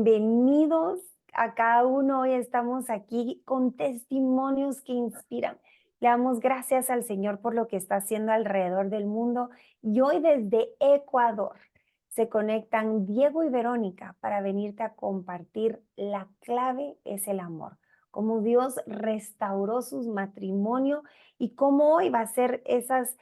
bienvenidos a cada uno. Hoy estamos aquí con testimonios que inspiran. Le damos gracias al Señor por lo que está haciendo alrededor del mundo. Y hoy desde Ecuador se conectan Diego y Verónica para venirte a compartir la clave es el amor. Cómo Dios restauró sus matrimonios y cómo hoy va a ser esas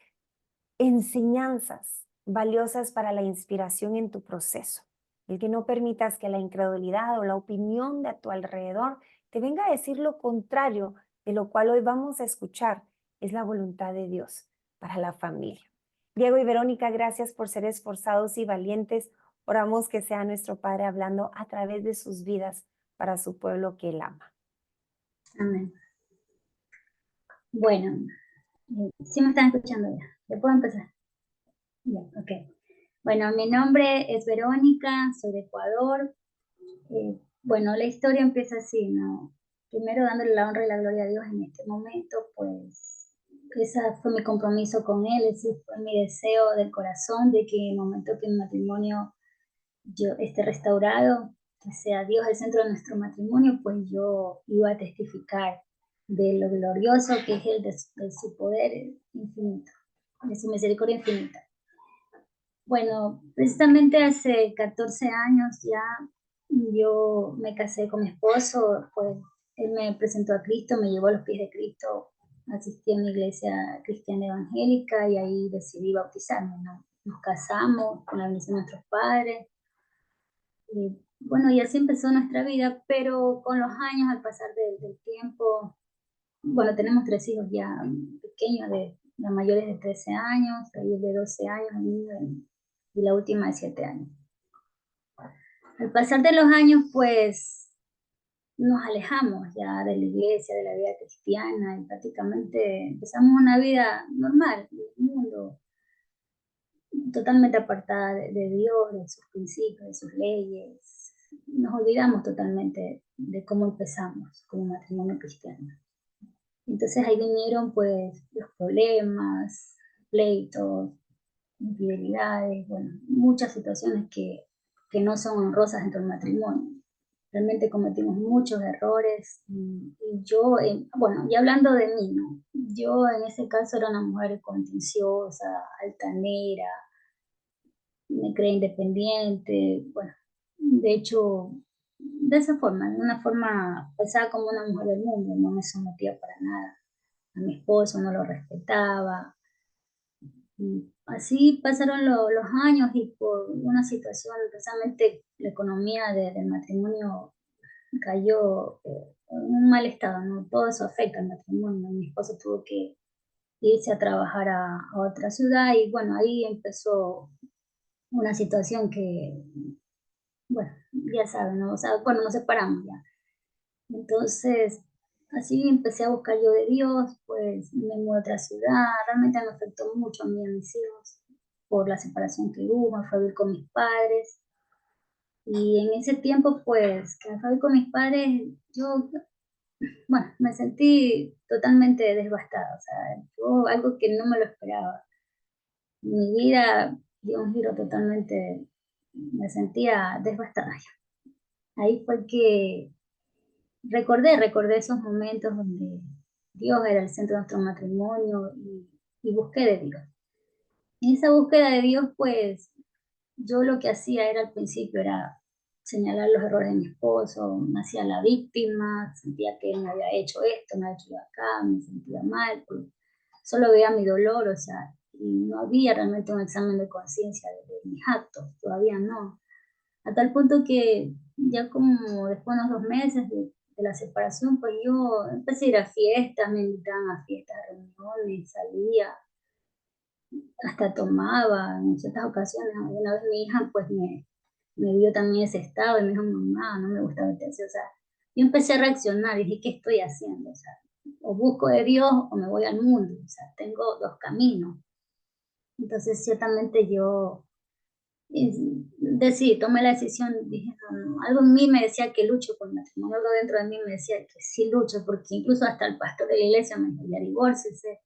enseñanzas valiosas para la inspiración en tu proceso. El que no permitas que la incredulidad o la opinión de a tu alrededor te venga a decir lo contrario de lo cual hoy vamos a escuchar. Es la voluntad de Dios para la familia. Diego y Verónica, gracias por ser esforzados y valientes. Oramos que sea nuestro Padre hablando a través de sus vidas para su pueblo que Él ama. Amén. Bueno, sí me están escuchando ya. ¿Ya puedo empezar? Ya, ok. Bueno, mi nombre es Verónica, soy de Ecuador. Bueno, la historia empieza así, ¿no? Primero dándole la honra y la gloria a Dios en este momento, pues ese fue mi compromiso con Él, ese fue mi deseo del corazón de que en el momento que mi matrimonio yo esté restaurado, que sea Dios el centro de nuestro matrimonio, pues yo iba a testificar de lo glorioso que es Él, de su poder infinito, de su misericordia infinita. Bueno, precisamente hace 14 años ya yo me casé con mi esposo, pues él me presentó a Cristo, me llevó a los pies de Cristo, asistí a una iglesia cristiana evangélica y ahí decidí bautizarme, ¿no? Nos casamos con la bendición de nuestros padres. Bueno, y así empezó nuestra vida, pero con los años, al pasar del tiempo, bueno, tenemos 3 hijos ya pequeños, la mayor es de 13 años, ahí es de 12 años, el niño y la última de 7 años. Al pasar de los años, pues nos alejamos ya de la iglesia, de la vida cristiana, y prácticamente empezamos una vida normal, en el mundo, totalmente apartada de Dios, de sus principios, de sus leyes. Nos olvidamos totalmente de cómo empezamos como matrimonio cristiano. Entonces ahí vinieron pues los problemas, pleitos, infidelidades, bueno, muchas situaciones que no son honrosas dentro del matrimonio. Realmente cometimos muchos errores y yo, bueno, y hablando de mí, ¿no? Yo en ese caso era una mujer contenciosa, altanera, me creía independiente, bueno, de hecho, de esa forma, de una forma pensaba como una mujer del mundo, no me sometía para nada a mi esposo, no lo respetaba. Y así pasaron los años y por una situación, precisamente la economía del matrimonio cayó en un mal estado, ¿no? Todo eso afecta al matrimonio. Mi esposo tuvo que irse a trabajar a otra ciudad y bueno, ahí empezó una situación que, bueno, ya saben, ¿no? O sea, bueno, nos separamos ya. Entonces, así empecé a buscar yo de Dios, pues me mudé a otra ciudad, realmente me afectó mucho a mí y a mis hijos por la separación que hubo, me fui a vivir con mis padres y en ese tiempo pues que me fui a vivir con mis padres, yo, bueno, me sentí totalmente devastada, o sea, yo algo que no me lo esperaba. Mi vida dio un giro totalmente, me sentía devastada. Ahí fue que recordé esos momentos donde Dios era el centro de nuestro matrimonio y busqué de Dios. En esa búsqueda de Dios, pues yo lo que hacía era al principio era señalar los errores de mi esposo, me hacía la víctima, sentía que él me había hecho esto, me había hecho acá, me sentía mal, pues, solo veía mi dolor, o sea, y no había realmente un examen de conciencia de mis actos, todavía no. A tal punto que ya como después de unos 2 meses de la separación, pues yo empecé a ir a fiestas, me invitaban a fiestas, reuniones, salía, hasta tomaba en ciertas ocasiones. Una vez mi hija pues me vio también ese estado y me dijo, mamá, no me gusta verte así. O sea, yo empecé a reaccionar y dije, ¿qué estoy haciendo? O sea, o busco de Dios o me voy al mundo. O sea, tengo dos caminos. Entonces, ciertamente yo decidí, tomé la decisión, dije, no, no, algo en mí me decía que lucho por el matrimonio, algo dentro de mí me decía que sí lucho, porque incluso hasta el pastor de la iglesia me dijo, ya divórciese,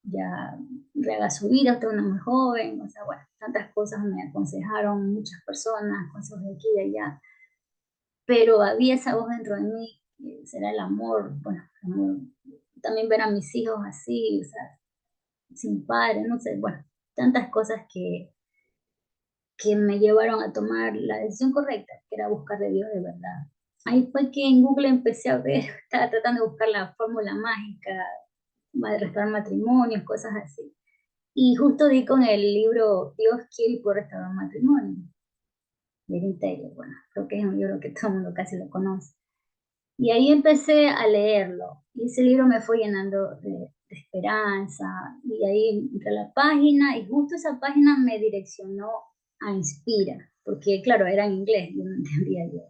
ya rehaga su vida, usted es una muy joven, o sea, bueno, tantas cosas me aconsejaron muchas personas, consejos de aquí y de allá. pero había esa voz dentro de mí, que será el amor, bueno, también ver a mis hijos así, o sea, sin padre, no sé, bueno, tantas cosas que me llevaron a tomar la decisión correcta, que era buscar de Dios de verdad. Ahí fue que en Google empecé a ver, estaba tratando de buscar la fórmula mágica, de restaurar matrimonios, cosas así. Y justo di con el libro Dios quiere y puede restaurar un matrimonio, de Erin Taylor. Bueno, creo que es un libro que todo el mundo casi lo conoce. Y ahí empecé a leerlo. Y ese libro me fue llenando de esperanza. Y ahí entré a la página y justo esa página me direccionó a Inspira. Porque claro, era en inglés, yo no entendía yo.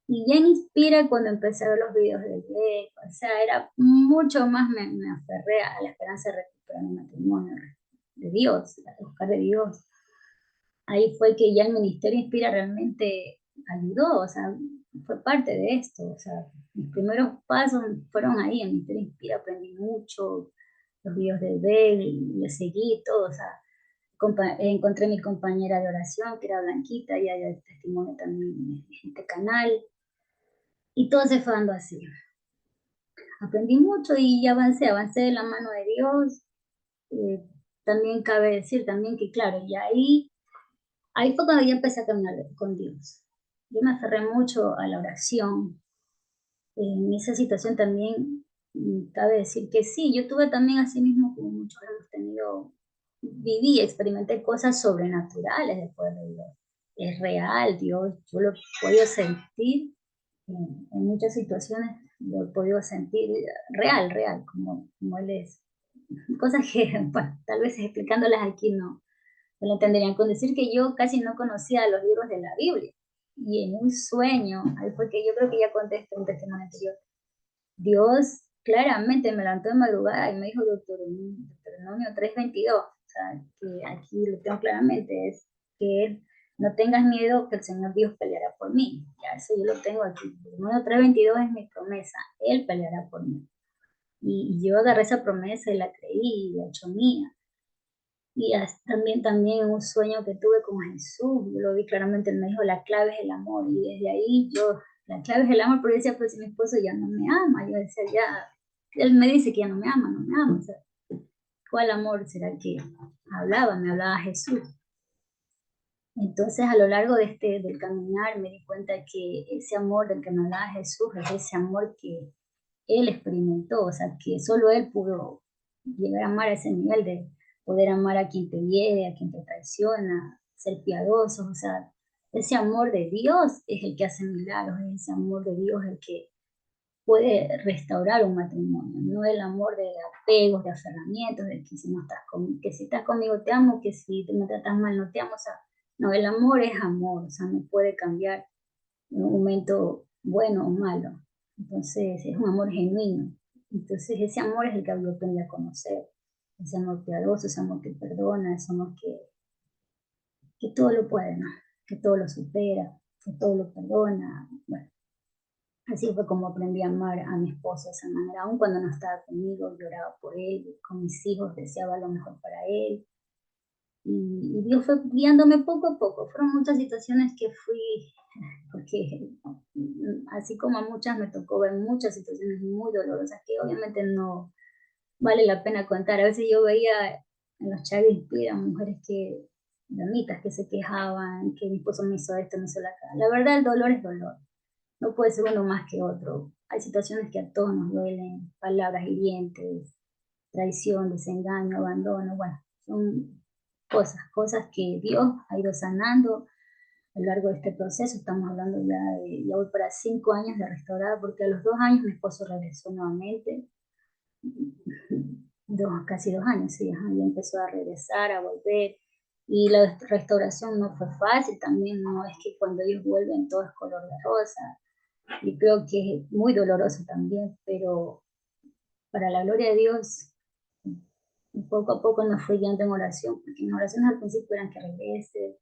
Y ya en Inspira cuando empecé a ver los videos de Greg, o sea, era mucho más, me aferré a la esperanza de recuperar mi matrimonio, de Dios, de buscar de Dios. Ahí fue que ya el Ministerio Inspira realmente ayudó, o sea, fue parte de esto, o sea, mis primeros pasos fueron ahí, en el Ministerio Inspira aprendí mucho, los videos de Bel, le seguí todo, o sea, encontré mi compañera de oración, que era Blanquita, y hay testimonio también en este canal, y todo se fue dando así. Aprendí mucho y avancé de la mano de Dios. También cabe decir también que, claro, y ahí fue cuando yo empecé a caminar con Dios. Yo me aferré mucho a la oración. En esa situación también cabe decir que sí, yo tuve también así mismo, como muchos hemos tenido, viví, experimenté cosas sobrenaturales después de Dios. Es real, Dios, yo lo he podido sentir en muchas situaciones, lo he podido sentir real, real, como Él es. Cosas que, bueno, tal vez explicándolas aquí no lo entenderían. Con decir que yo casi no conocía los libros de la Biblia. Y en un sueño, ahí fue que yo creo que ya contesto un testimonio anterior, Dios claramente me levantó de madrugada y me dijo Deuteronomio 3:22, o sea, que aquí lo tengo claramente, es que no tengas miedo que el Señor Dios peleará por mí. Ya eso yo lo tengo aquí. Deuteronomio 3:22 es mi promesa, Él peleará por mí. Y yo agarré esa promesa y la creí y la he hecho mía. Y también en un sueño que tuve con Jesús, yo lo vi claramente, él me dijo, la clave es el amor. Y desde ahí la clave es el amor, pero yo decía, pues si mi esposo ya no me ama, yo decía, ya, él me dice que ya no me ama, no me ama. O sea, ¿cuál amor será que hablaba? Me hablaba Jesús. Entonces, a lo largo del caminar, me di cuenta que ese amor del que me hablaba Jesús es ese amor que él experimentó, o sea, que solo él pudo llegar a amar a ese nivel de poder amar a quien te hiere, a quien te traiciona, ser piadoso, o sea, ese amor de Dios es el que hace milagros, es ese amor de Dios el que puede restaurar un matrimonio, no el amor de apegos, de aferramientos, de que si no estás que si estás conmigo te amo, que si me tratas mal no te amo, o sea, no, el amor es amor, o sea, no puede cambiar en un momento bueno o malo. Entonces es un amor genuino. Entonces ese amor es el que yo aprendí a conocer. Ese amor piadoso, ese amor que perdona, ese amor que todo lo puede, ¿no? Que todo lo supera, que todo lo perdona. Bueno, así fue como aprendí a amar a mi esposo de esa manera. Aun cuando no estaba conmigo, lloraba por él, con mis hijos deseaba lo mejor para él. Y Dios fue guiándome poco a poco. Fueron muchas situaciones que fui, porque así como a muchas me tocó ver muchas situaciones muy dolorosas que obviamente no vale la pena contar. A veces yo veía en los chats inspira mujeres damitas que se quejaban, que mi esposo me hizo esto, me hizo la cara. La verdad, el dolor es dolor. No puede ser uno más que otro. Hay situaciones que a todos nos duelen, palabras hirientes, traición, desengaño, abandono, bueno, son cosas que Dios ha ido sanando a lo largo de este proceso. Estamos hablando ya voy para 5 años de restaurar, porque a los 2 años mi esposo regresó nuevamente, casi 2 años, sí, ajá, y empezó a regresar, a volver, y la restauración no fue fácil, también no es que cuando ellos vuelven todo es color de rosa, y creo que es muy doloroso también, pero para la gloria de Dios, poco a poco nos fue guiando en oración, porque en oraciones al principio eran que regrese.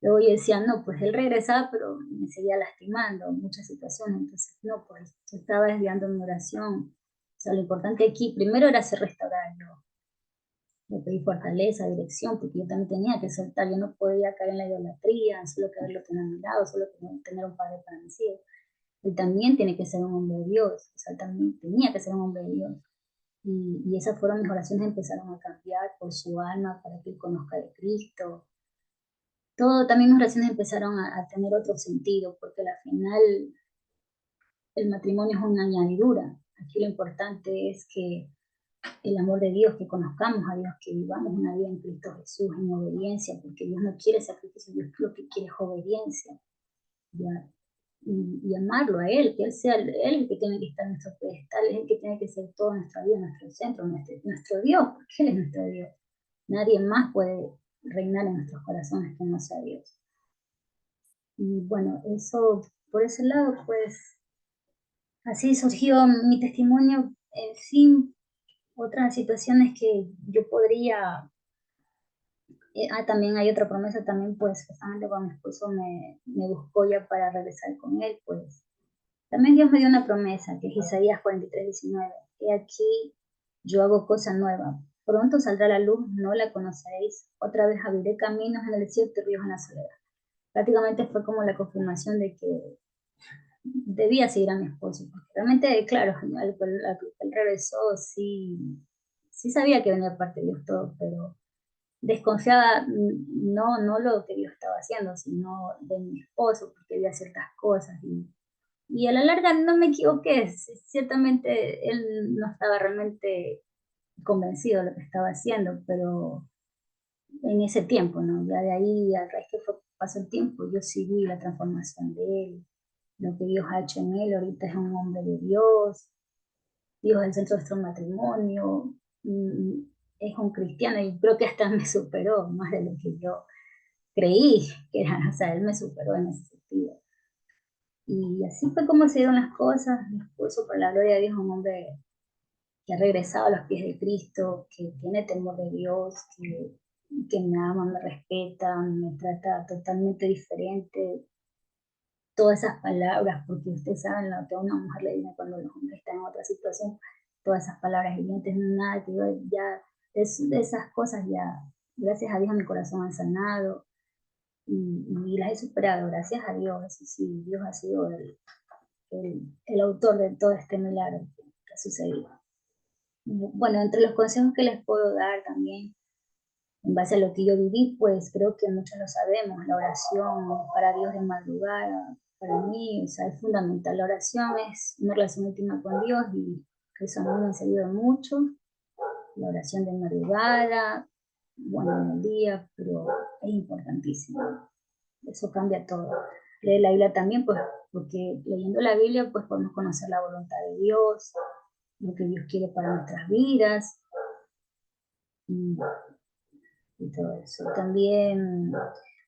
Luego yo decía, no, pues él regresaba, pero me seguía lastimando en muchas situaciones. Entonces, no, pues yo estaba desviando mi oración. O sea, lo importante aquí primero era hacer restaurarlo. le pedí fortaleza, dirección, porque yo también tenía que soltar, yo no podía caer en la idolatría, solo quererlo tener a mi lado, solo tener un padre para mis hijos. Él también tiene que ser un hombre de Dios, o sea, también tenía que ser un hombre de Dios. Y esas fueron mis oraciones, empezaron a cambiar por su alma, para que él conozca de Cristo. Todo, también mis oraciones empezaron a tener otro sentido, porque al final el matrimonio es una añadidura. Aquí lo importante es que el amor de Dios, que conozcamos a Dios, que vivamos una vida en Cristo Jesús, en obediencia, porque Dios no quiere sacrificio, Dios lo que quiere es obediencia. ¿Ya? Y amarlo a Él, que Él sea el que tiene que estar en nuestro pedestal, es el que tiene que ser toda nuestra vida, nuestro centro, nuestro Dios, porque Él es nuestro Dios. Nadie más puede reinar en nuestros corazones que no sea Dios. Y bueno, eso, por ese lado, pues, así surgió mi testimonio. En fin, otras situaciones que yo podría, también hay otra promesa también, pues, justamente cuando mi esposo me buscó ya para regresar con él, pues, también Dios me dio una promesa, que es Isaías 43:19. He aquí, yo hago cosa nueva. Pronto saldrá la luz, no la conoceréis. Otra vez abriré caminos en el desierto y ríos en la soledad. Prácticamente fue como la confirmación de que debía seguir a mi esposo. Porque realmente, claro, él regresó, sí, sí sabía que venía de parte de Dios todo, pero desconfiada, no lo que Dios estaba haciendo, sino de mi esposo, porque había ciertas cosas y a la larga no me equivoqué, ciertamente él no estaba realmente convencido de lo que estaba haciendo, pero en ese tiempo, ¿no? Ya de ahí, a raíz que pasó el tiempo, yo sí vi la transformación de él, lo que Dios ha hecho en él, ahorita es un hombre de Dios, Dios es el centro de nuestro matrimonio, mm, es un cristiano y creo que hasta me superó más de lo que yo creí que era, o sea, él me superó en ese sentido. Y así fue como se dieron las cosas. Mi esposo, por la gloria de Dios, es un hombre que ha regresado a los pies de Cristo, que tiene temor de Dios, que me ama, me respeta, me trata totalmente diferente. Todas esas palabras, porque ustedes saben lo que a una mujer le viene cuando los hombres están en otra situación, todas esas palabras hirientes, nada que ver, ya de esas cosas ya, gracias a Dios mi corazón ha sanado y las he superado, gracias a Dios, eso sí, Dios ha sido el autor de todo este milagro que ha sucedido. Bueno, entre los consejos que les puedo dar también, en base a lo que yo viví, pues creo que muchos lo sabemos, la oración para Dios de madrugada, para mí, o sea, es fundamental. La oración es una relación íntima con Dios y eso a mí me ha servido mucho. La oración de madrugada, bueno, en el día, pero es importantísimo. Eso cambia todo. Leer la Biblia también, pues, porque leyendo la Biblia, pues podemos conocer la voluntad de Dios, lo que Dios quiere para nuestras vidas y, y todo eso. También,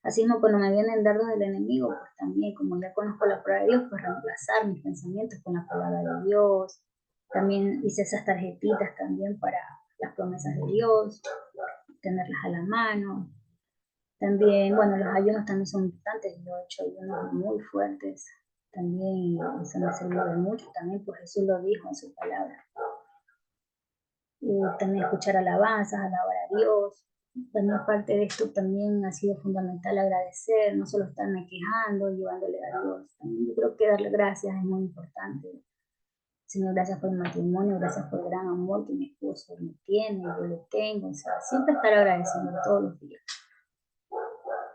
así como cuando me vienen dardos del enemigo, pues también, como ya conozco la palabra de Dios, pues reemplazar mis pensamientos con la palabra de Dios. También hice esas tarjetitas también para las promesas de Dios, tenerlas a la mano. También, bueno, los ayunos también son importantes, yo he hecho ayunos muy fuertes, también eso me sirvió de mucho, también pues Jesús lo dijo en su palabra. También escuchar alabanzas, alabar a Dios. También parte de esto también ha sido fundamental agradecer, no solo estarme quejando, llevándole a Dios. También yo creo que darle gracias es muy importante. Señor, gracias por el matrimonio, gracias por el gran amor que mi esposo me tiene, yo le tengo. O sea, siempre estar agradeciendo todos los días.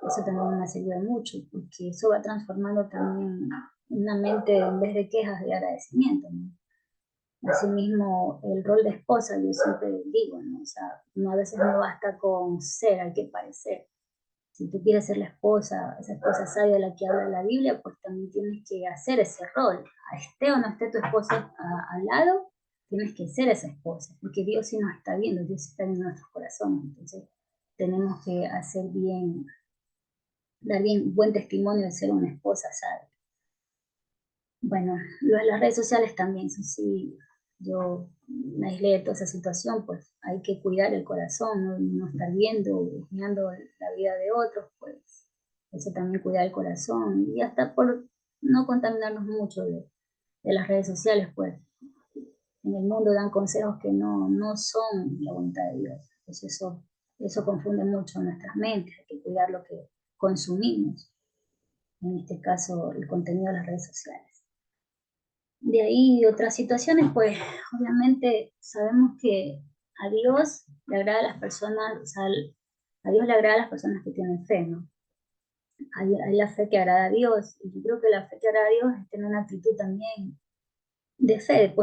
Eso también me ha servido mucho, porque eso va transformando también una mente en vez de quejas de agradecimiento, ¿no? Asimismo, el rol de esposa, yo siempre digo, ¿no? O sea, no, a veces no basta con ser, hay que parecer. Si tú quieres ser la esposa, esa esposa sabia de la que habla la Biblia, pues también tienes que hacer ese rol. Esté o no esté tu esposa al lado, tienes que ser esa esposa, porque Dios sí nos está viendo, Dios está viendo nuestros corazones. Entonces, tenemos que hacer bien, dar bien buen testimonio de ser una esposa sabia. Bueno, lo de las redes sociales también, eso sí, yo me aislé de toda esa situación, pues hay que cuidar el corazón, no estar viendo, mirando la vida de otros, pues eso también cuidar el corazón y hasta por no contaminarnos mucho de las redes sociales, pues en el mundo dan consejos que no son la voluntad de Dios. Entonces eso confunde mucho nuestras mentes, hay que cuidar lo que consumimos, en este caso el contenido de las redes sociales. De ahí otras situaciones, pues obviamente sabemos que a Dios le agrada a las personas, o sea, a Dios le agrada a las personas que tienen fe, ¿no? Hay la fe que agrada a Dios, y yo creo que la fe que agrada a Dios es tener una actitud también de fe,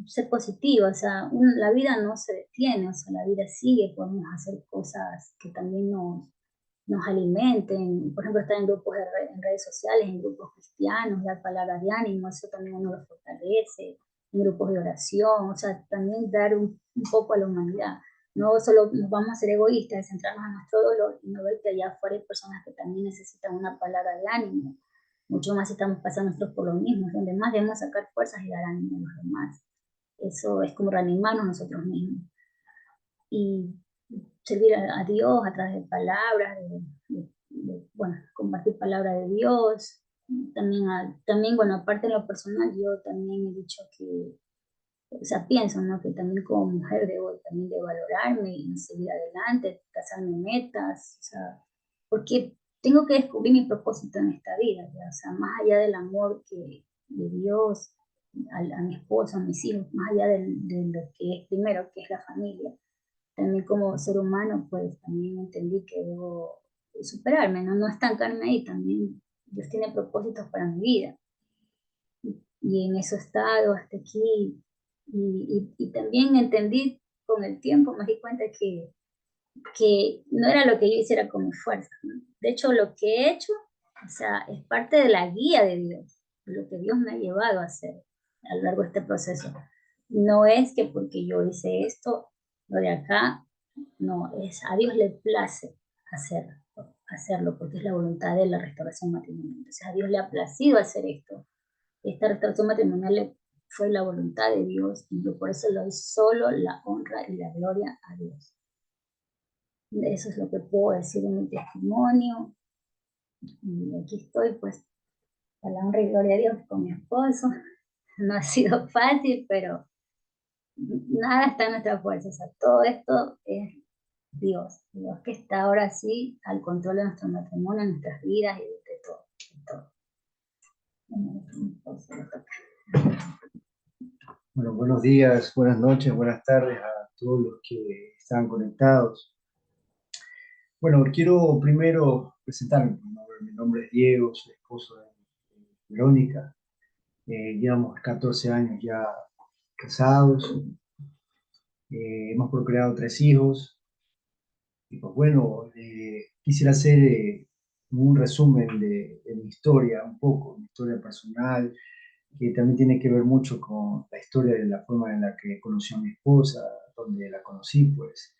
ser positiva, o sea, la vida no se detiene, o sea, la vida sigue, podemos hacer cosas que también nos alimenten, por ejemplo, estar en grupos en redes sociales, en grupos cristianos, dar palabras de ánimo, eso también uno lo fortalece, en grupos de oración, o sea, también dar un poco a la humanidad. No solo nos vamos a ser egoístas, centrarnos en nuestro dolor y no ver que allá afuera hay personas que también necesitan una palabra de ánimo, mucho más si estamos pasando nosotros por lo mismo, donde más debemos sacar fuerzas y dar ánimo a los demás. Eso es como reanimarnos nosotros mismos. Y servir a Dios a través de palabras, bueno, compartir palabra de Dios. También, bueno, aparte de lo personal, yo también he dicho que, o sea, pienso, ¿no? Que también como mujer debo también de valorarme y seguir adelante, trazarme metas, o sea, porque tengo que descubrir mi propósito en esta vida, ¿ya? O sea, más allá del amor de Dios a mi esposo, a mis hijos, más allá de lo que es primero, que es la familia, también como ser humano, pues también entendí que debo superarme, ¿no? No estancarme ahí, también Dios tiene propósitos para mi vida. Y en eso he estado hasta aquí. Y también entendí con el tiempo, me di cuenta que no era lo que yo hiciera con mi fuerza, ¿no? De hecho, lo que he hecho, o sea, es parte de la guía de Dios, lo que Dios me ha llevado a hacer a lo largo de este proceso. No es que porque yo hice esto, lo de acá, no, es a Dios le place hacerlo, porque es la voluntad de la restauración matrimonial. Entonces a Dios le ha placido hacer esto. Esta restauración matrimonial fue la voluntad de Dios y yo por eso le doy solo la honra y la gloria a Dios. Eso es lo que puedo decir en mi testimonio. Y aquí estoy, pues, a la honra y gloria a Dios con mi esposo. No ha sido fácil, pero nada está en nuestra fuerza. O sea, todo esto es Dios que está ahora sí al control de nuestro matrimonio, de nuestras vidas y de todo. De todo. Bueno, buenos días, buenas noches, buenas tardes a todos los que están conectados. Bueno, quiero primero presentarme. Mi nombre es Diego, soy esposo de Verónica. Llevamos 14 años ya casados. Hemos procreado 3 hijos. Y pues bueno, quisiera hacer un resumen de mi historia, un poco, mi historia personal, que también tiene que ver mucho con la historia de la forma en la que conocí a mi esposa, donde la conocí, pues,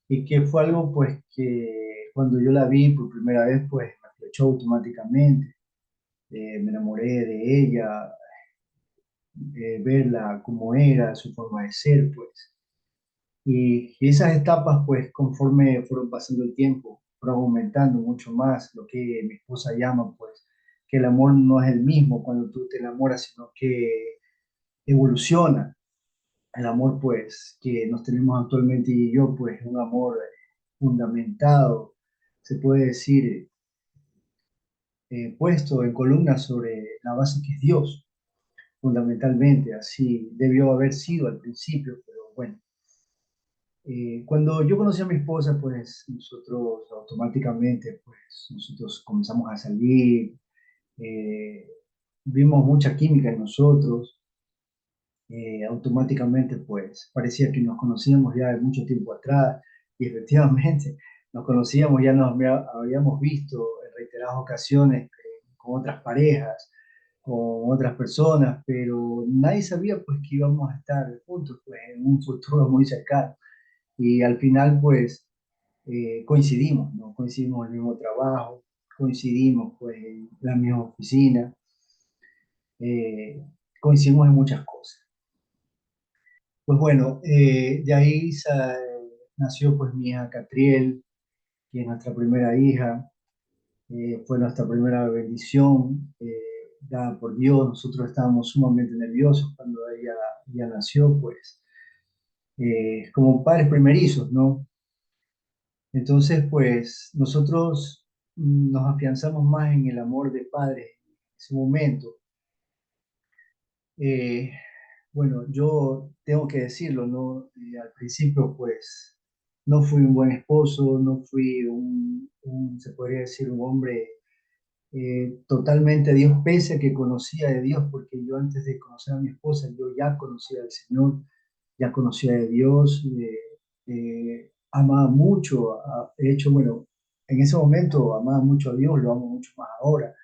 y que fue algo, pues, que cuando yo la vi por primera vez, pues, me flechó automáticamente. Me enamoré de ella, verla como era, su forma de ser, pues. Y esas etapas, pues, conforme fueron pasando el tiempo, fueron aumentando mucho más lo que mi esposa llama, pues, que el amor no es el mismo cuando tú te enamoras, sino que evoluciona. El amor, pues, que nos tenemos actualmente y yo, pues, es un amor fundamentado, se puede decir, puesto en columna sobre la base que es Dios, fundamentalmente. Así debió haber sido al principio, pero bueno. Cuando yo conocí a mi esposa, pues, nosotros automáticamente, pues, nosotros comenzamos a salir, eh, vimos mucha química en nosotros. Automáticamente pues parecía que nos conocíamos ya de mucho tiempo atrás y efectivamente nos conocíamos, ya nos habíamos visto en reiteradas ocasiones con otras parejas, con otras personas, pero nadie sabía pues que íbamos a estar juntos pues en un futuro muy cercano y al final pues coincidimos, ¿no? Coincidimos en el mismo trabajo, coincidimos pues en la misma oficina, eh, coincidimos en muchas cosas. Pues bueno, de ahí nació pues mi hija Catriel, que es nuestra primera hija, fue nuestra primera bendición dada por Dios. Nosotros estábamos sumamente nerviosos cuando ella nació, pues como padres primerizos, ¿no? Entonces, pues nosotros nos afianzamos más en el amor de padre en ese momento. Eh, bueno, yo tengo que decirlo, ¿no? Al principio, pues, no fui un buen esposo, no fui se podría decir, un hombre totalmente a Dios, pese a que conocía de Dios, porque yo antes de conocer a mi esposa, yo ya conocía al Señor, ya conocía de Dios, amaba mucho, de hecho, bueno, en ese momento amaba mucho a Dios, lo amo mucho más ahora,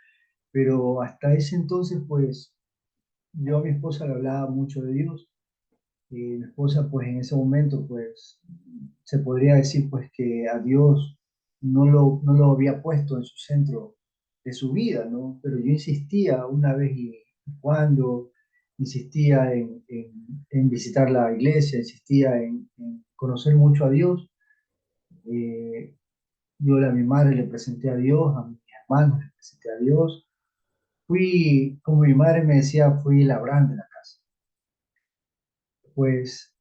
pero hasta ese entonces, pues, yo a mi esposa le hablaba mucho de Dios. Y mi esposa, pues en ese momento, pues se podría decir pues que a Dios no lo había puesto en su centro de su vida, ¿no? Pero yo insistía una vez y cuando, insistía en visitar la iglesia, insistía en conocer mucho a Dios. Eh, yo a mi madre le presenté a Dios, a mis hermanos le presenté a Dios. Fui, como mi madre me decía, fui el Abraham de la casa. Pues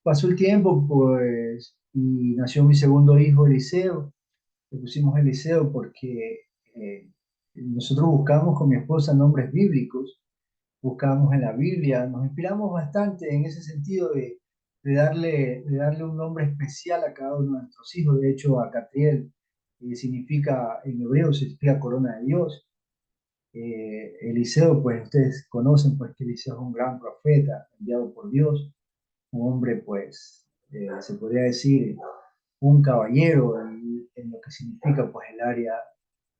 pasó el tiempo, pues, y nació mi segundo hijo, Eliseo. Le pusimos Eliseo porque nosotros buscamos con mi esposa nombres bíblicos, buscamos en la Biblia, nos inspiramos bastante en ese sentido de darle un nombre especial a cada uno de nuestros hijos. De hecho, a Catriel significa, en hebreo significa corona de Dios. Eliseo, pues ustedes conocen pues que Eliseo es un gran profeta enviado por Dios, un hombre, pues, se podría decir, un caballero en lo que significa, pues, el área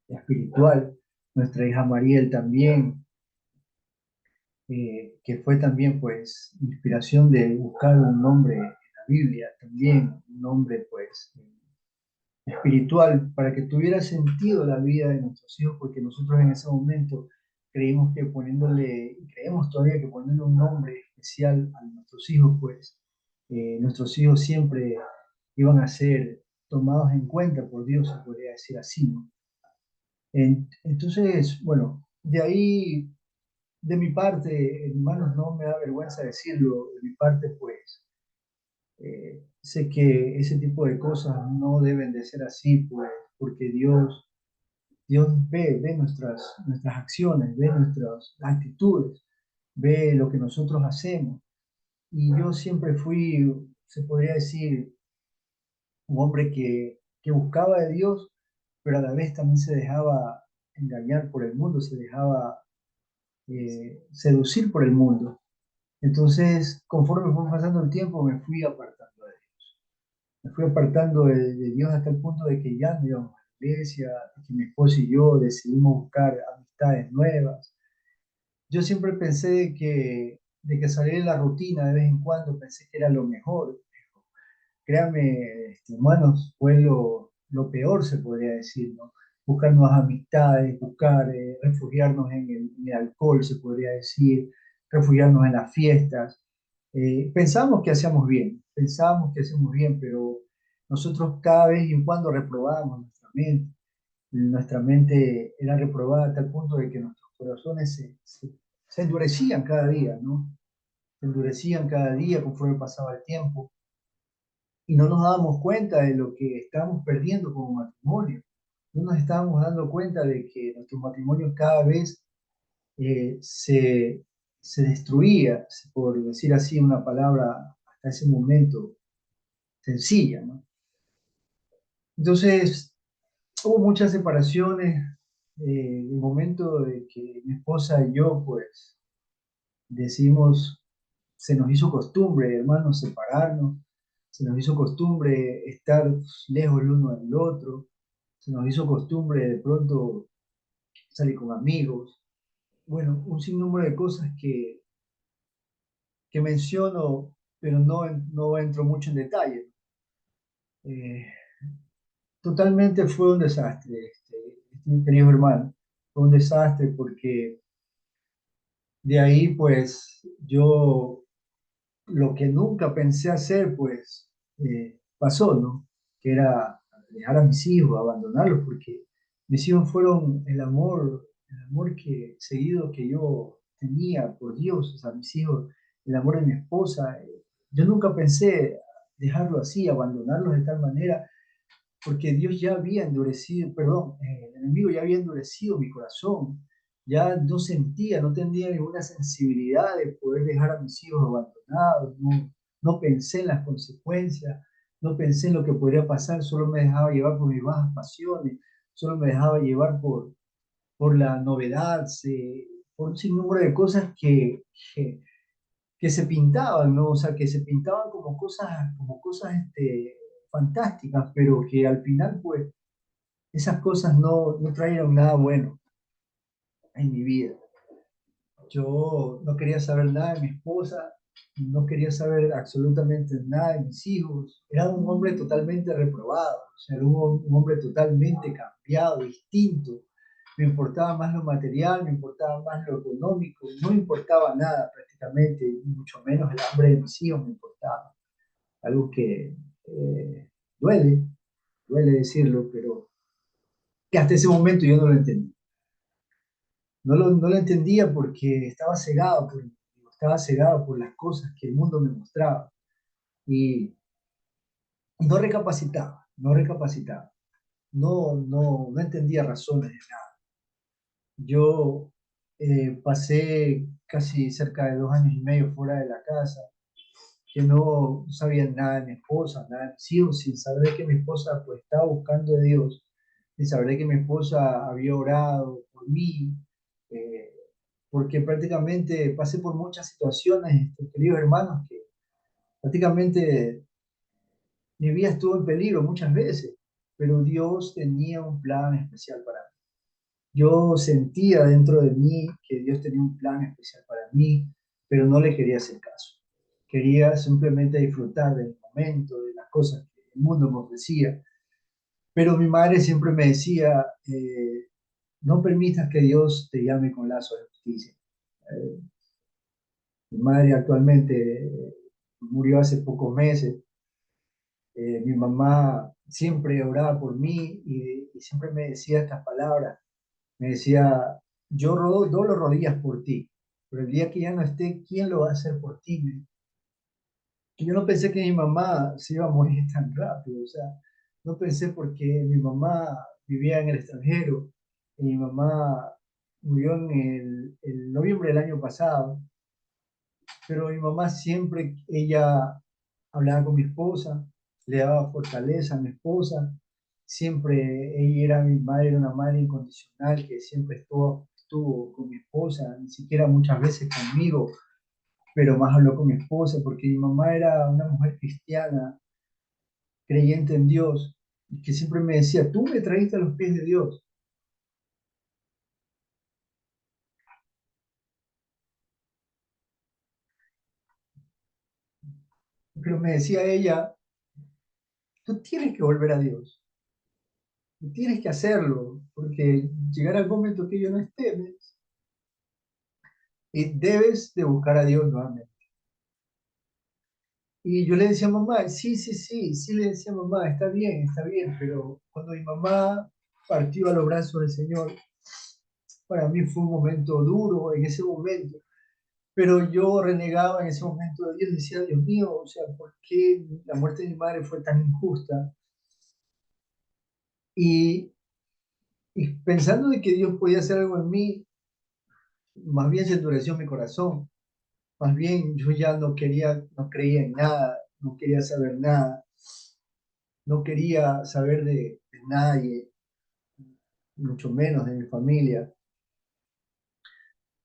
espiritual. Nuestra hija Mariel también, que fue también, pues, inspiración de buscar un nombre en la Biblia, también un nombre, pues, espiritual, para que tuviera sentido la vida de nuestros hijos, porque nosotros en ese momento creímos que poniéndole, y creemos todavía que poniéndole un nombre especial a nuestros hijos, pues nuestros hijos siempre iban a ser tomados en cuenta por Dios, se podría decir así, ¿no? Entonces, bueno, de ahí, de mi parte, hermanos, no me da vergüenza decirlo, de mi parte, pues, sé que ese tipo de cosas no deben de ser así, pues, porque Dios ve nuestras acciones, ve nuestras actitudes, ve lo que nosotros hacemos. Y yo siempre fui, se podría decir, un hombre que buscaba de Dios, pero a la vez también se dejaba engañar por el mundo, se dejaba seducir por el mundo. Entonces, conforme fue pasando el tiempo, me fui apartando de Dios. Me fui apartando de Dios hasta el punto de que ya no íbamos a la iglesia, de que mi esposo y yo decidimos buscar amistades nuevas. Yo siempre pensé de que salir de la rutina de vez en cuando, pensé que era lo mejor. Créanme, hermanos, fue lo peor, se podría decir, ¿no? Buscar nuevas amistades, buscar refugiarnos en el alcohol, se podría decir, refugiarnos en las fiestas. Pensábamos que hacíamos bien, pero nosotros cada vez y en cuando reprobábamos nuestra mente. Nuestra mente era reprobada a tal punto de que nuestros corazones se endurecían cada día, ¿no? Se endurecían cada día conforme pasaba el tiempo y no nos dábamos cuenta de lo que estábamos perdiendo como matrimonio. No nos estábamos dando cuenta de que nuestro matrimonio cada vez se destruía, por decir así una palabra hasta ese momento sencilla, ¿no? Entonces, hubo muchas separaciones. El momento de que mi esposa y yo, pues, decimos, se nos hizo costumbre, hermanos, separarnos, se nos hizo costumbre estar lejos el uno del otro, se nos hizo costumbre de pronto salir con amigos, bueno, un sinnúmero de cosas que menciono, pero no entro mucho en detalle. Eh, Totalmente fue un desastre, mi querido hermano, fue un desastre porque de ahí pues yo lo que nunca pensé hacer, pues pasó, ¿no? Que era dejar a mis hijos, abandonarlos, porque mis hijos fueron el amor seguido que yo tenía por Dios, o sea, mis hijos, el amor de mi esposa. Yo nunca pensé dejarlo así, abandonarlos de tal manera, porque Dios ya había endurecido, perdón, el enemigo ya había endurecido mi corazón, ya no sentía, no tenía ninguna sensibilidad de poder dejar a mis hijos abandonados, no pensé en las consecuencias, no pensé en lo que podría pasar, solo me dejaba llevar por mis bajas pasiones, solo me dejaba llevar por la novedad, por un sinnúmero de cosas que, que se pintaban, ¿no? O sea, que se pintaban como cosas fantásticas, pero que al final, pues, esas cosas no trajeron nada bueno en mi vida. Yo no quería saber nada de mi esposa, no quería saber absolutamente nada de mis hijos. Era un hombre totalmente reprobado, o sea, era un hombre totalmente cambiado, distinto. Me importaba más lo material, me importaba más lo económico, no me importaba nada prácticamente, y mucho menos el hambre de mis hijos me importaba. Algo que duele, duele decirlo, pero que hasta ese momento yo no lo entendí. No lo entendía porque estaba cegado por las cosas que el mundo me mostraba y, y no entendía razones de nada. Yo pasé casi cerca de 2 años y medio fuera de la casa, que no sabía nada de mi esposa, nada de mis hijos, sin saber que mi esposa pues estaba buscando a Dios, sin saber que mi esposa había orado por mí, eh, porque prácticamente pasé por muchas situaciones, queridos hermanos, que prácticamente mi vida estuvo en peligro muchas veces, pero Dios tenía un plan especial para mí. Yo sentía dentro de mí que Dios tenía un plan especial para mí, pero no le quería hacer caso. Quería simplemente disfrutar del momento, de las cosas que el mundo me ofrecía. Pero mi madre siempre me decía, no permitas que Dios te llame con lazo de justicia. Eh, Mi madre actualmente murió hace pocos meses. Mi mamá siempre oraba por mí y siempre me decía estas palabras. Me decía, doblo rodillas por ti, pero el día que ya no esté, ¿quién lo va a hacer por ti? Y yo no pensé que mi mamá se iba a morir tan rápido, o sea, no pensé porque mi mamá vivía en el extranjero y mi mamá murió en el noviembre del año pasado, pero mi mamá siempre, ella hablaba con mi esposa, le daba fortaleza a mi esposa, siempre ella era mi madre, era una madre incondicional que siempre estuvo con mi esposa, ni siquiera muchas veces conmigo, pero más habló con mi esposa, porque mi mamá era una mujer cristiana, creyente en Dios, y que siempre me decía, tú me traíste a los pies de Dios. Pero me decía ella, tú tienes que volver a Dios, tú tienes que hacerlo, porque llegará el momento que yo no esté, y debes de buscar a Dios nuevamente. Y yo le decía a mamá, sí, le decía a mamá, está bien, pero cuando mi mamá partió a los brazos del Señor, para mí fue un momento duro en ese momento, pero yo renegaba en ese momento de Dios, decía, Dios mío, o sea, ¿por qué la muerte de mi madre fue tan injusta? Y, y pensando de que Dios podía hacer algo en mí, más bien se endureció mi corazón, más bien yo ya no creía en nada, no quería saber nada, no quería saber de nadie, mucho menos de mi familia.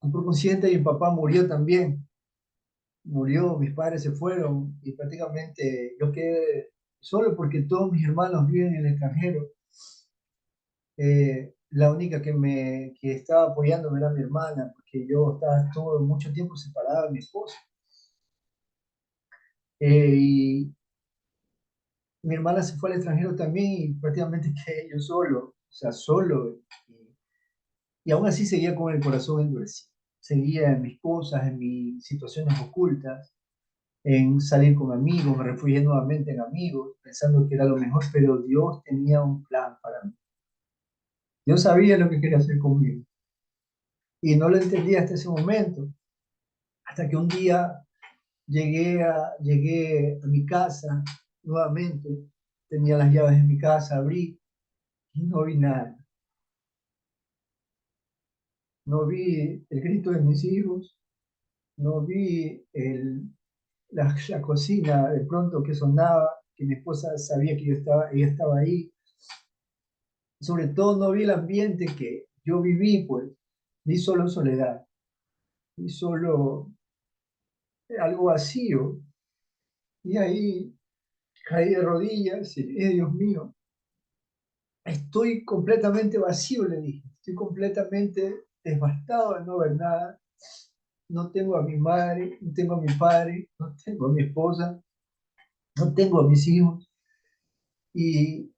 Y por consiguiente mi papá murió también, murió, mis padres se fueron y prácticamente yo quedé solo porque todos mis hermanos viven en el extranjero. La única que estaba apoyándome era mi hermana, porque yo estaba todo mucho tiempo separada de mi esposa. Y mi hermana se fue al extranjero también y prácticamente quedé yo solo, o sea, solo. Y aún así seguía con el corazón endurecido. Seguía en mis cosas, en mis situaciones ocultas, en salir con amigos, me refugié nuevamente en amigos, pensando que era lo mejor, pero Dios tenía un plan para mí. Dios sabía lo que quería hacer conmigo. Y no lo entendía hasta ese momento, hasta que un día llegué a mi casa nuevamente tenía las llaves de mi casa, abrí y no vi nada. No vi el grito de mis hijos, no vi la cocina de pronto que sonaba, que mi esposa sabía que ella estaba ahí. Sobre todo no vi el ambiente que yo viví, pues vi solo soledad, vi solo algo vacío. Y ahí caí de rodillas y dije, Dios mío, estoy completamente vacío, le dije, estoy completamente devastado de no ver nada. No tengo a mi madre, no tengo a mi padre, no tengo a mi esposa, no tengo a mis hijos. Y,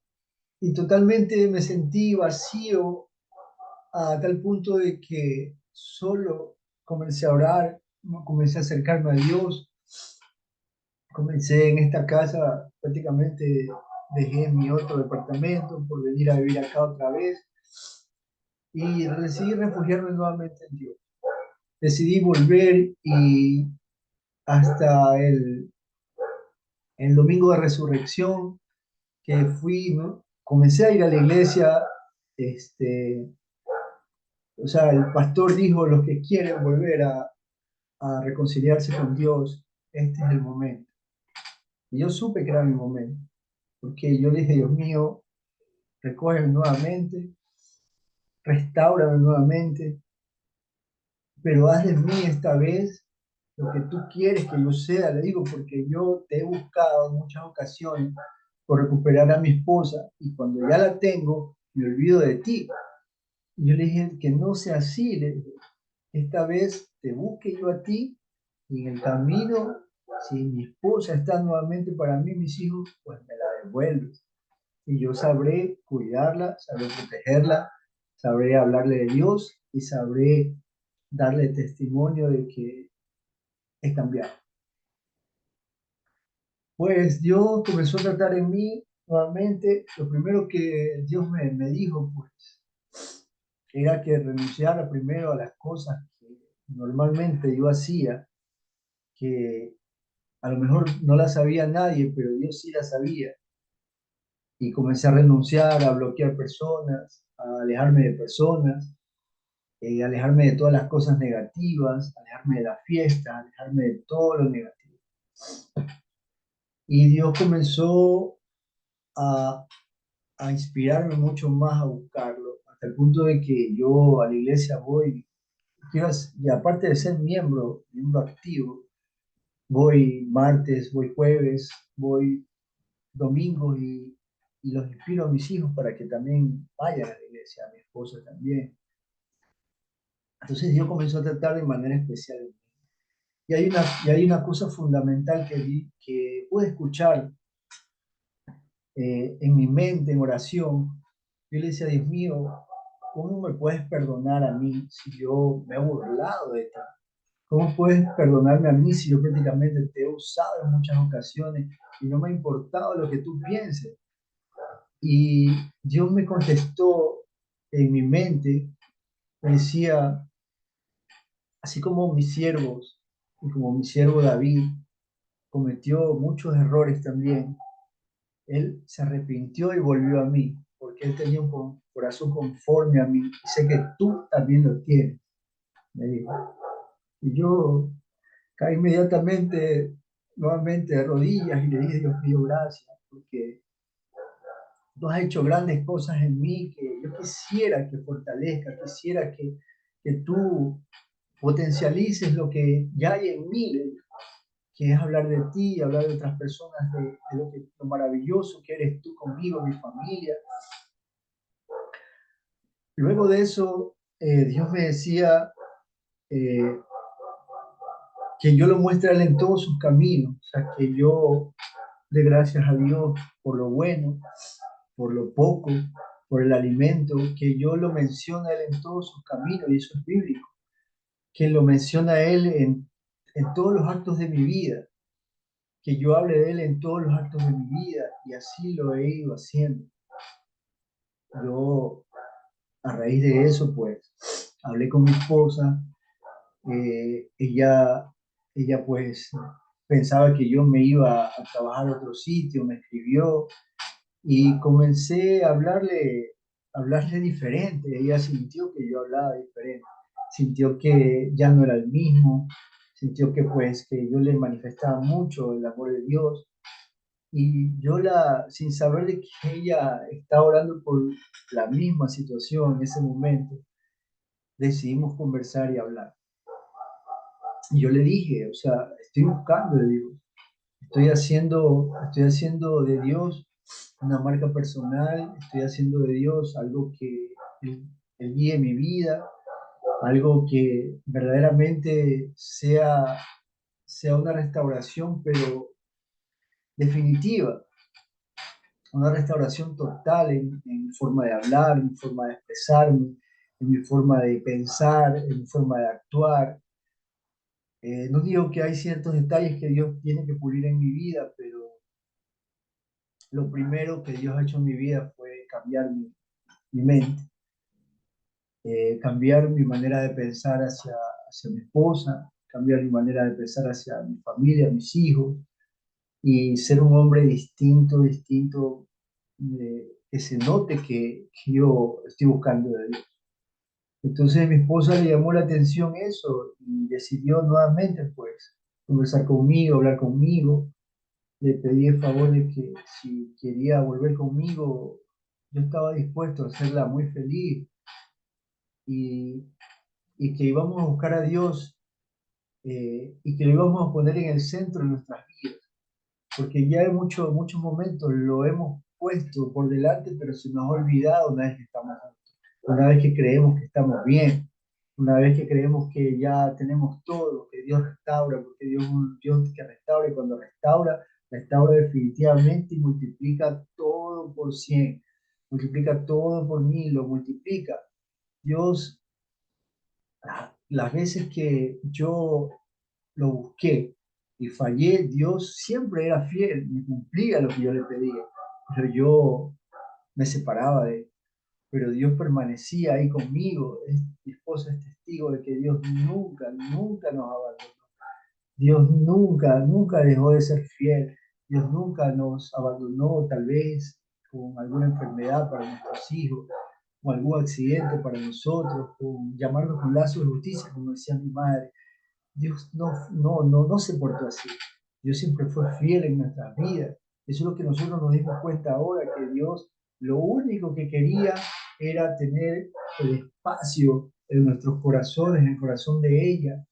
y totalmente me sentí vacío a tal punto de que solo comencé a orar, comencé a acercarme a Dios, comencé en esta casa, prácticamente dejé mi otro departamento por venir a vivir acá otra vez y decidí refugiarme nuevamente en Dios. Decidí volver y hasta el domingo de resurrección que fui, ¿no? Comencé a ir a la iglesia, o sea, el pastor dijo, los que quieren volver a reconciliarse con Dios, este es el momento. Y yo supe que era mi momento, porque yo le dije, Dios mío, recógeme nuevamente, restáurame nuevamente, pero haz de mí esta vez lo que tú quieres que yo sea, le digo, porque yo te he buscado en muchas ocasiones por recuperar a mi esposa y cuando ya la tengo, me olvido de ti. Y yo le dije que no sea así, le dije, esta vez te busque yo a ti y en el camino, si mi esposa está nuevamente para mí, mis hijos, pues me la devuelves. Y yo sabré cuidarla, sabré protegerla, sabré hablarle de Dios y sabré darle testimonio de que he cambiado. Pues Dios comenzó a tratar en mí nuevamente. Lo primero que Dios me dijo, pues, era que renunciara primero a las cosas que normalmente yo hacía, que a lo mejor no las sabía nadie, pero Dios sí las sabía. Y comencé a renunciar, a bloquear personas, a alejarme de personas, alejarme de todas las cosas negativas, alejarme de la fiesta, alejarme de todo lo negativo. Y Dios comenzó a, a inspirarme mucho más a buscarlo, hasta el punto de que yo a la iglesia voy, y aparte de ser miembro activo, voy martes, voy jueves, voy domingos y los inspiro a mis hijos para que también vayan a la iglesia, a mi esposa también. Entonces Dios comenzó a tratar de manera especial. Y hay una cosa fundamental que pude escuchar en mi mente, en oración. Yo le decía, Dios mío, ¿cómo me puedes perdonar a mí si yo me he burlado de ti? ¿Cómo puedes perdonarme a mí si yo prácticamente te he usado en muchas ocasiones y no me ha importado lo que tú pienses? Y Dios me contestó en mi mente, me decía, así como mis siervos y como mi siervo David cometió muchos errores también, él se arrepintió y volvió a mí, porque él tenía un corazón conforme a mí. Y sé que tú también lo tienes, me dijo. Y yo caí inmediatamente, nuevamente de rodillas y le dije, Dios mío, gracias, porque tú has hecho grandes cosas en mí que yo quisiera que fortalezca, quisiera que tú potencialices lo que ya hay en mí, que es hablar de ti, hablar de otras personas, de lo maravilloso que eres tú conmigo, mi familia. Luego de eso, Dios me decía eh, que yo lo muestre a Él en todos sus caminos, o sea, que yo dé gracias a Dios por lo bueno, por lo poco, por el alimento, que yo lo mencione a Él en todos sus caminos, y eso es bíblico, que lo menciona a Él en todos los actos de mi vida, que yo hable de Él en todos los actos de mi vida, y así lo he ido haciendo. Yo, a raíz de eso, pues, hablé con mi esposa, ella pues pensaba que yo me iba a trabajar a otro sitio, me escribió y comencé a hablarle diferente. Ella sintió que yo hablaba diferente, sintió que ya no era el mismo, sintió que pues que yo le manifestaba mucho el amor de Dios. Y yo sin saber de que ella estaba orando por la misma situación en ese momento, decidimos conversar y hablar. Y yo le dije, o sea, estoy buscando de Dios, estoy haciendo de Dios una marca personal, estoy haciendo de Dios algo que Él guíe mi vida, algo que verdaderamente sea una restauración, pero definitiva, una restauración total en mi forma de hablar, en mi forma de expresarme, en mi forma de pensar, en mi forma de actuar. No digo que hay ciertos detalles que Dios tiene que pulir en mi vida, pero lo primero que Dios ha hecho en mi vida fue cambiar mi mente, cambiar mi manera de pensar hacia mi esposa, cambiar mi manera de pensar hacia mi familia, mis hijos, y ser un hombre distinto, que se note que yo estoy buscando de Dios. Entonces mi esposa le llamó la atención eso y decidió nuevamente pues conversar conmigo, hablar conmigo. Le pedí el favor de que si quería volver conmigo, yo estaba dispuesto a hacerla muy feliz y, y que íbamos a buscar a Dios, y que lo íbamos a poner en el centro de nuestras vidas, porque ya en muchos momentos lo hemos puesto por delante, pero se nos ha olvidado una vez que estamos juntos, una vez que creemos que estamos bien, una vez que creemos que ya tenemos todo, que Dios restaura, porque Dios es un Dios que restaura, y cuando restaura, restaura definitivamente y multiplica todo por 100, multiplica todo por 1000, lo multiplica. Dios, las veces que yo lo busqué y fallé, Dios siempre era fiel, me cumplía lo que yo le pedía, pero yo me separaba de él. Pero Dios permanecía ahí conmigo. Mi esposa es testigo de que Dios nunca nos abandonó. Dios nunca dejó de ser fiel. Dios nunca nos abandonó, tal vez con alguna enfermedad para nuestros hijos, o algún accidente para nosotros, con llamarnos con lazo de justicia, como decía mi madre. Dios no se portó así. Dios siempre fue fiel en nuestras vidas. Eso es lo que nosotros nos dimos cuenta ahora, que Dios lo único que quería era tener el espacio en nuestros corazones, en el corazón de ella,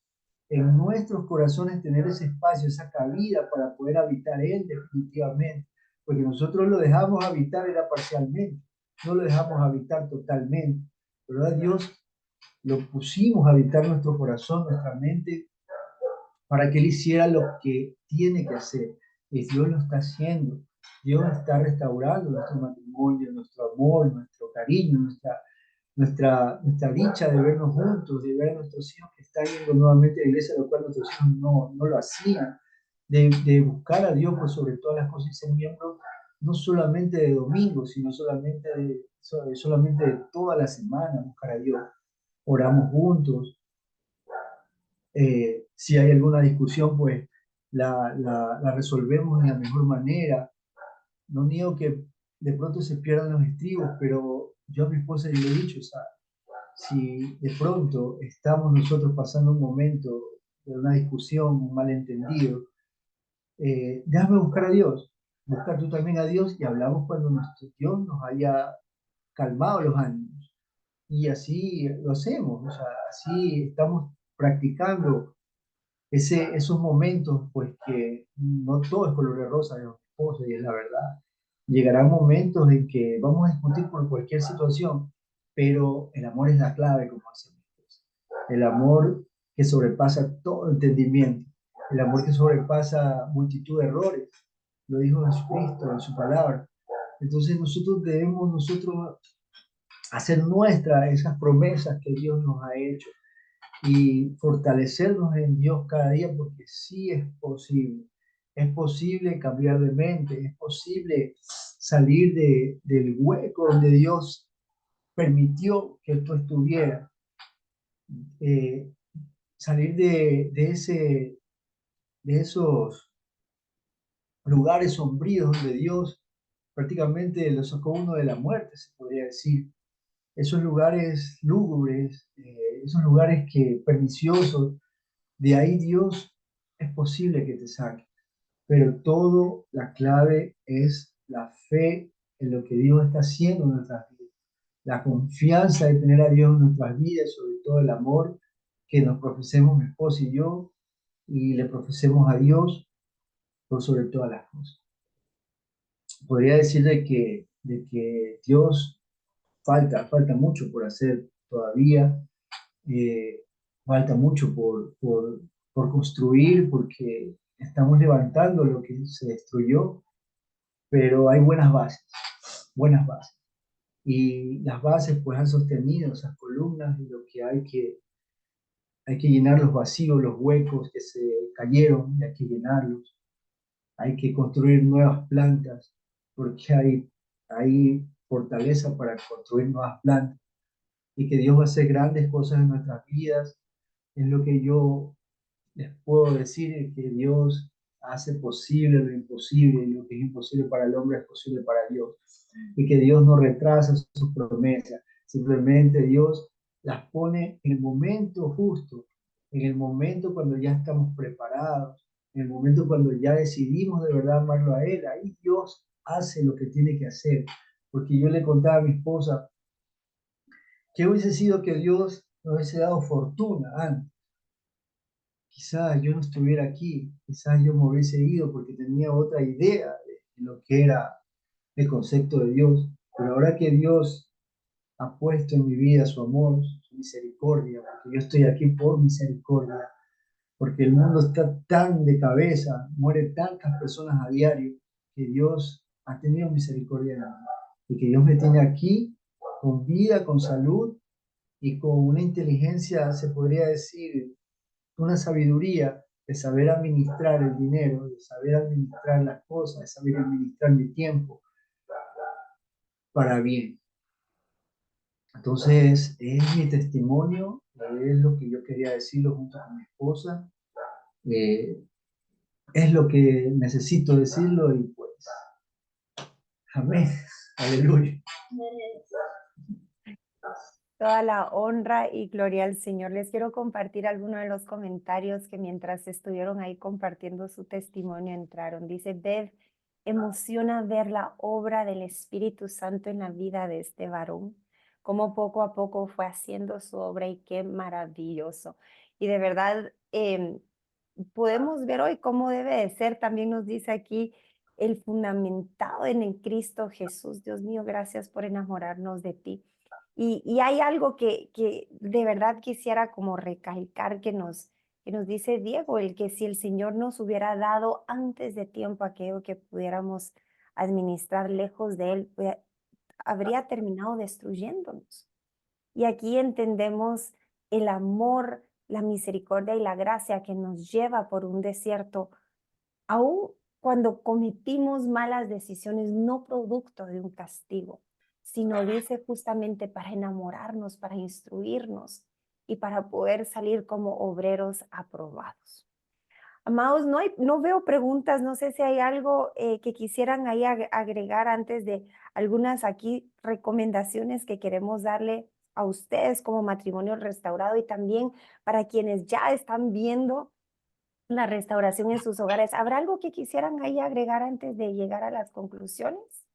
en nuestros corazones tener ese espacio, esa cabida para poder habitar Él definitivamente. Porque nosotros lo dejamos habitar era parcialmente, no lo dejamos habitar totalmente. ¿Verdad? Dios lo pusimos a habitar nuestro corazón, nuestra mente, para que Él hiciera lo que tiene que hacer. Y Dios lo está haciendo. Dios está restaurando nuestro matrimonio, nuestro amor, nuestro cariño, nuestra dicha de vernos juntos, de ver a nuestros hijos que están yendo nuevamente a la iglesia, lo cual nuestros hijos no lo hacían, de buscar a Dios por sobre todas las cosas y ser miembros no solamente de domingo, sino solamente de toda la semana, buscar a Dios. Oramos juntos, si hay alguna discusión, pues la resolvemos de la mejor manera. No niego que de pronto se pierdan los estribos, pero yo a mi esposa le he dicho, o sea, si de pronto estamos nosotros pasando un momento de una discusión, un malentendido, déjame buscar a Dios, busca tú también a Dios y hablamos cuando nuestro Dios nos haya calmado los ánimos. Y así lo hacemos, o sea, así estamos practicando esos momentos, pues que no todo es color de rosa de los esposos, y es la verdad. Llegarán momentos en que vamos a discutir por cualquier situación, pero el amor es la clave, como dice mi esposa. El amor que sobrepasa todo entendimiento, el amor que sobrepasa multitud de errores, lo dijo Jesucristo en su palabra. Entonces nosotros debemos hacer nuestras esas promesas que Dios nos ha hecho y fortalecernos en Dios cada día, porque sí es posible. Es posible cambiar de mente, es posible salir del hueco donde Dios permitió que tú estuvieras, eh, salir de esos lugares sombríos donde Dios prácticamente lo sacó uno de la muerte, se podría decir. Esos lugares lúgubres, esos lugares perniciosos, de ahí Dios es posible que te saque. Pero todo, la clave es la fe en lo que Dios está haciendo en nuestras vidas. La confianza de tener a Dios en nuestras vidas, sobre todo el amor que nos profesemos mi esposa y yo, y le profesemos a Dios por sobre todas las cosas. Podría decir de que Dios falta mucho por hacer todavía, falta mucho por construir, porque estamos levantando lo que se destruyó, pero hay buenas bases. Y las bases pues han sostenido esas columnas y lo que hay que llenar los vacíos, los huecos que se cayeron, y hay que llenarlos. Hay que construir nuevas plantas, porque hay fortaleza para construir nuevas plantas, y que Dios va a hacer grandes cosas en nuestras vidas. Es lo que yo les puedo decir, es que Dios hace posible lo imposible, y lo que es imposible para el hombre es posible para Dios, y que Dios no retrasa sus promesas, simplemente Dios las pone en el momento justo, en el momento cuando ya estamos preparados, en el momento cuando ya decidimos de verdad amarlo a Él. Ahí Dios hace lo que tiene que hacer, porque yo le contaba a mi esposa que hubiese sido que Dios nos hubiese dado fortuna antes. Quizás yo no estuviera aquí, quizás yo me hubiese ido porque tenía otra idea de lo que era el concepto de Dios, pero ahora que Dios ha puesto en mi vida su amor, su misericordia, porque yo estoy aquí por misericordia, porque el mundo está tan de cabeza, muere tantas personas a diario, que Dios ha tenido misericordia de mí, y que Dios me tiene aquí con vida, con salud y con una inteligencia, se podría decir, una sabiduría de saber administrar el dinero, de saber administrar las cosas, de saber administrar mi tiempo para bien. Entonces, es mi testimonio, es lo que yo quería decirlo junto con mi esposa, eh, es lo que necesito decirlo, y pues, amén, aleluya. Toda la honra y gloria al Señor. Les quiero compartir algunos de los comentarios que mientras estuvieron ahí compartiendo su testimonio entraron. Dice, Bev, emociona ver la obra del Espíritu Santo en la vida de este varón, cómo poco a poco fue haciendo su obra y qué maravilloso. Y de verdad, podemos ver hoy cómo debe de ser. También nos dice aquí el fundamentado en el Cristo Jesús. Dios mío, gracias por enamorarnos de ti. Y hay algo que de verdad quisiera como recalcar que nos dice Diego, el que si el Señor nos hubiera dado antes de tiempo aquello que pudiéramos administrar lejos de Él, habría terminado destruyéndonos. Y aquí entendemos el amor, la misericordia y la gracia que nos lleva por un desierto, aun cuando cometimos malas decisiones, no producto de un castigo, sino dice justamente para enamorarnos, para instruirnos y para poder salir como obreros aprobados. Amados, no veo preguntas, no sé si hay algo que quisieran ahí agregar antes de algunas aquí recomendaciones que queremos darle a ustedes como Matrimonio Restaurado, y también para quienes ya están viendo la restauración en sus hogares. ¿Habrá algo que quisieran ahí agregar antes de llegar a las conclusiones?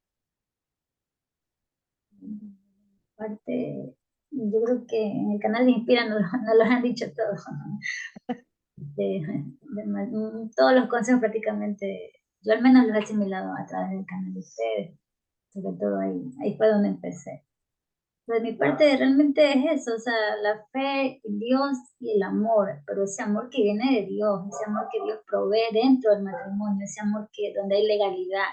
Aparte, yo creo que en el canal de Inspira nos lo han dicho todo. Todos los consejos prácticamente, yo al menos los he asimilado a través del canal de ustedes. Sobre todo ahí fue donde empecé. De mi parte realmente es eso, o sea, la fe en Dios y el amor, pero ese amor que viene de Dios, ese amor que Dios provee dentro del matrimonio, ese amor que donde hay legalidad.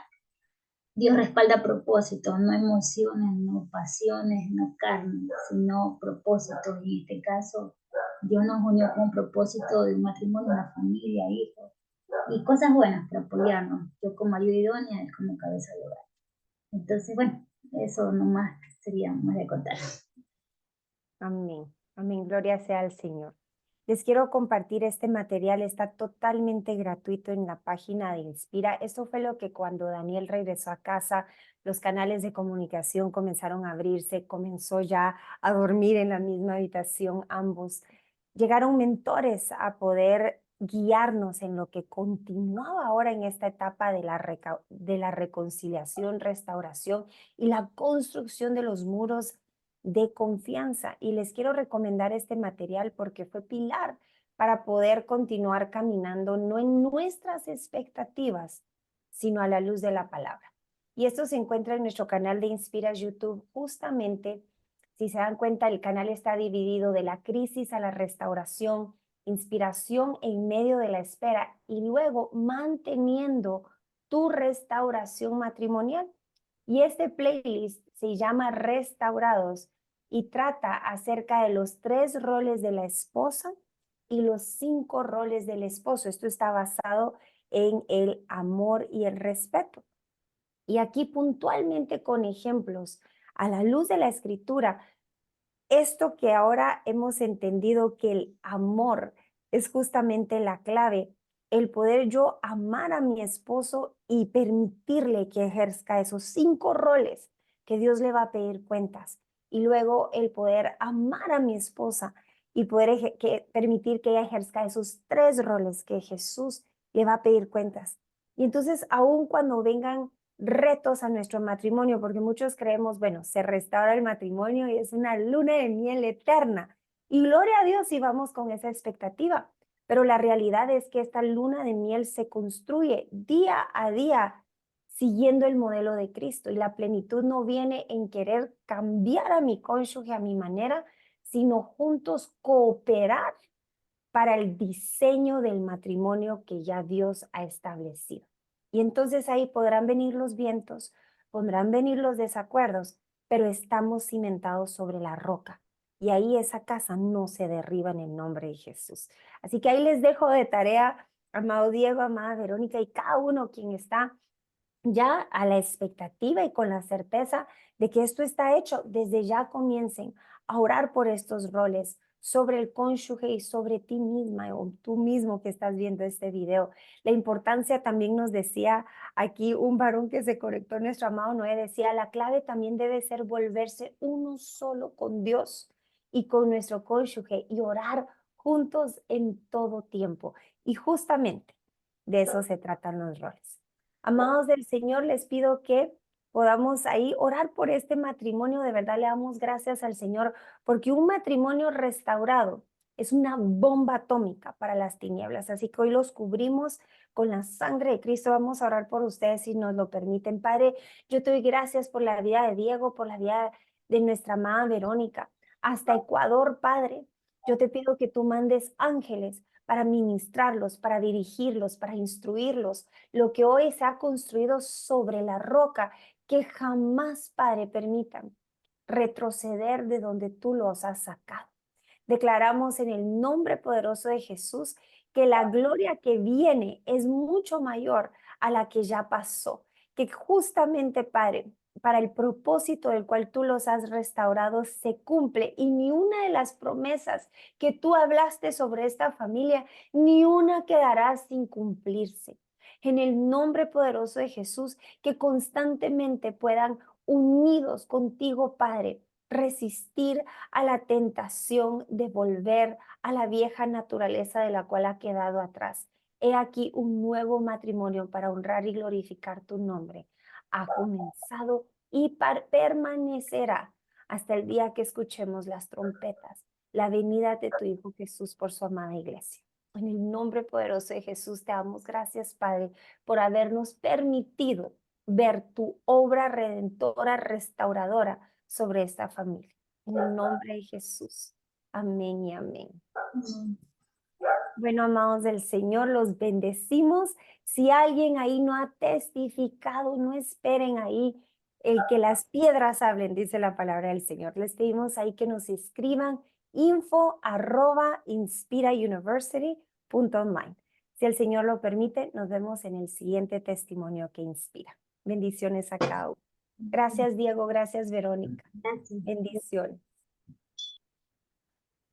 Dios respalda propósitos, no emociones, no pasiones, no carne, sino propósitos. Y en este caso, Dios nos unió con un propósito de un matrimonio, una familia, hijos, y cosas buenas para apoyarnos. Yo como ayuda idónea, él como cabeza de hogar. Entonces, bueno, eso nomás sería más de contar. Amén. Amén. Gloria sea al Señor. Les quiero compartir este material, está totalmente gratuito en la página de Inspira. Eso fue lo que cuando Daniel regresó a casa, los canales de comunicación comenzaron a abrirse, comenzó ya a dormir en la misma habitación ambos. Llegaron mentores a poder guiarnos en lo que continuaba ahora en esta etapa de la reconciliación, restauración y la construcción de los muros de confianza. Y les quiero recomendar este material porque fue pilar para poder continuar caminando no en nuestras expectativas, sino a la luz de la palabra. Y esto se encuentra en nuestro canal de Inspira YouTube. Justamente, si se dan cuenta, el canal está dividido de la crisis a la restauración, inspiración en medio de la espera y luego manteniendo tu restauración matrimonial. Y este playlist se llama Restaurados y trata acerca de los 3 roles de la esposa y los 5 roles del esposo. Esto está basado en el amor y el respeto. Y aquí puntualmente con ejemplos a la luz de la escritura, esto que ahora hemos entendido que el amor es justamente la clave, el poder yo amar a mi esposo y permitirle que ejerza esos 5 roles que Dios le va a pedir cuentas. Y luego el poder amar a mi esposa y poder permitir que ella ejerza esos 3 roles que Jesús le va a pedir cuentas. Y entonces, aun cuando vengan retos a nuestro matrimonio, porque muchos creemos, bueno, se restaura el matrimonio y es una luna de miel eterna. Y gloria a Dios si vamos con esa expectativa. Pero la realidad es que esta luna de miel se construye día a día siguiendo el modelo de Cristo. Y la plenitud no viene en querer cambiar a mi cónyuge a mi manera, sino juntos cooperar para el diseño del matrimonio que ya Dios ha establecido. Y entonces ahí podrán venir los vientos, podrán venir los desacuerdos, pero estamos cimentados sobre la roca. Y ahí esa casa no se derriba en el nombre de Jesús. Así que ahí les dejo de tarea, amado Diego, amada Verónica y cada uno quien está ya a la expectativa y con la certeza de que esto está hecho. Desde ya comiencen a orar por estos roles sobre el cónyuge y sobre ti misma o tú mismo que estás viendo este video. La importancia también nos decía aquí un varón que se conectó, nuestro amado Noé, decía, la clave también debe ser volverse uno solo con Dios y con nuestro cónyuge y orar juntos en todo tiempo. Y justamente de eso se tratan los roles. Amados del Señor, les pido que podamos ahí orar por este matrimonio. De verdad le damos gracias al Señor porque un matrimonio restaurado es una bomba atómica para las tinieblas. Así que hoy los cubrimos con la sangre de Cristo. Vamos a orar por ustedes si nos lo permiten. Padre, yo te doy gracias por la vida de Diego, por la vida de nuestra amada Verónica. Hasta Ecuador, Padre, yo te pido que tú mandes ángeles para ministrarlos, para dirigirlos, para instruirlos. Lo que hoy se ha construido sobre la roca, que jamás, Padre, permitan retroceder de donde tú los has sacado. Declaramos en el nombre poderoso de Jesús que la gloria que viene es mucho mayor a la que ya pasó, que justamente, Padre, para el propósito del cual tú los has restaurado se cumple y ni una de las promesas que tú hablaste sobre esta familia, ni una quedará sin cumplirse. En el nombre poderoso de Jesús, que constantemente puedan unidos contigo, Padre, resistir a la tentación de volver a la vieja naturaleza de la cual ha quedado atrás. He aquí un nuevo matrimonio para honrar y glorificar tu nombre. Ha comenzado y permanecerá hasta el día que escuchemos las trompetas, la venida de tu Hijo Jesús por su amada iglesia. En el nombre poderoso de Jesús te damos gracias, Padre, por habernos permitido ver tu obra redentora, restauradora sobre esta familia. En el nombre de Jesús. Amén y amén. Bueno, amados del Señor, los bendecimos. Si alguien ahí no ha testificado, no esperen ahí el que las piedras hablen, dice la palabra del Señor. Les pedimos ahí que nos escriban info@inspirauniversity.online. Si el Señor lo permite, nos vemos en el siguiente testimonio que inspira. Bendiciones a cada uno. Gracias, Diego. Gracias, Verónica. Gracias. Bendiciones.